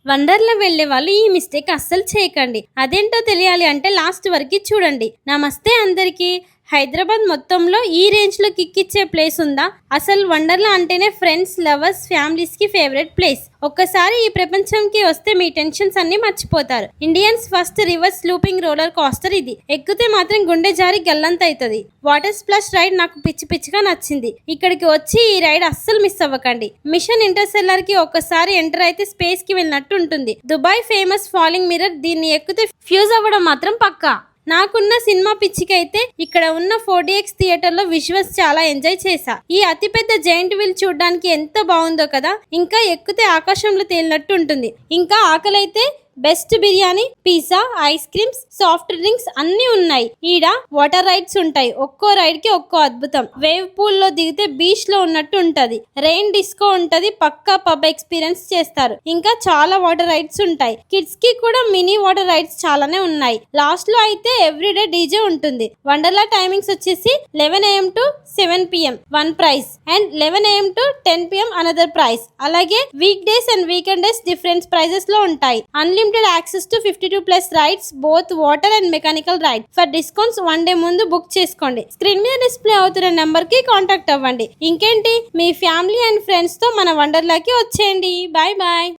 వండర్లా వెళ్లే వాళ్ళు ఈ మిస్టేక్ అస్సలు చేయకండి. అదేంటో తెలియాలి అంటే లాస్ట్ వరకు చూడండి. నమస్తే అందరికీ. హైదరాబాద్ మొత్తంలో ఈ రేంజ్ లో కిక్కిచ్చే ప్లేస్ ఉందా? అసలు వండర్లా అంటేనే ఫ్రెండ్స్, లవర్స్, ఫ్యామిలీస్ కి ఫేవరెట్ ప్లేస్. ఒక్కసారి ఈ ప్రపంచంకి వస్తే మీ టెన్షన్స్ అన్ని మర్చిపోతారు. Indians first reverse looping roller coaster ఇది. ఎక్కితే మాత్రం గుండె జారి గల్లంత అవుతుంది. వాటర్ స్ప్లాష్ రైడ్ నాకు పిచ్చి పిచ్చిగా నచ్చింది. ఇక్కడికి వచ్చి ఈ రైడ్ అస్సలు మిస్ అవ్వకండి. మిషన్ ఇంటర్స్టెల్లార్ కి ఒక్కసారి ఎంటర్ అయితే స్పేస్ కి వెళ్ళినట్టు ఉంటుంది. దుబాయ్ ఫేమస్ ఫాలింగ్ మిర్రర్, దీన్ని ఎక్కితే ఫ్యూజ్ అవ్వడం మాత్రం పక్కా. నాకున్న సినిమా పిచ్చికైతే ఇక్కడ ఉన్న 4DX థియేటర్ లో విజువల్స్ చాలా ఎంజాయ్ చేశా. ఈ అతిపెద్ద జైంట్ వీల్ చూడడానికి ఎంత బాగుందో కదా. ఇంకా ఎక్కితే ఆకాశంలో తేలినట్టు ఉంటుంది. ఇంకా ఆకలైతే best biryani, pizza, ice creams, soft drinks అన్ని ఉన్నాయి. ఈడ వాటర్ రైడ్స్ ఉంటాయి. ఒక్కో రైడ్ కి ఒక్కో అద్భుతం. వేవ్ పూల్ లో దిగితే బీచ్ లో ఉన్నట్టు ఉంటది. రెయిన్ డిస్కో ఉంటది. పక్కా పబ్ ఎక్స్పీరియన్స్ చేస్తారు. ఇంకా చాలా వాటర్ రైడ్స్ ఉంటాయి. కిడ్స్ కి కూడా మినీ వాటర్ రైడ్స్ చాలానే ఉన్నాయి. లాస్ట్ లో అయితే ఎవ్రీడే డీజే ఉంటుంది. వండర్లా టైమింగ్స్ వచ్చేసి 11 AM to 7 PM one price and 11 AM to 10 PM another price. అలాగే week days and weekend days different prices లో ఉంటాయి. Unlimited access to 52+ rides, both water and mechanical ride. For discounts 1 day ముందు book చేసుకోండి. Screen మీద display అవుతున్న number కి contact అవ్వండి. ఇంకేంటి, మీ ఫ్యామిలీ అండ్ ఫ్రెండ్స్ తో మన వండర్లాకి వచ్చేయండి. Bye bye.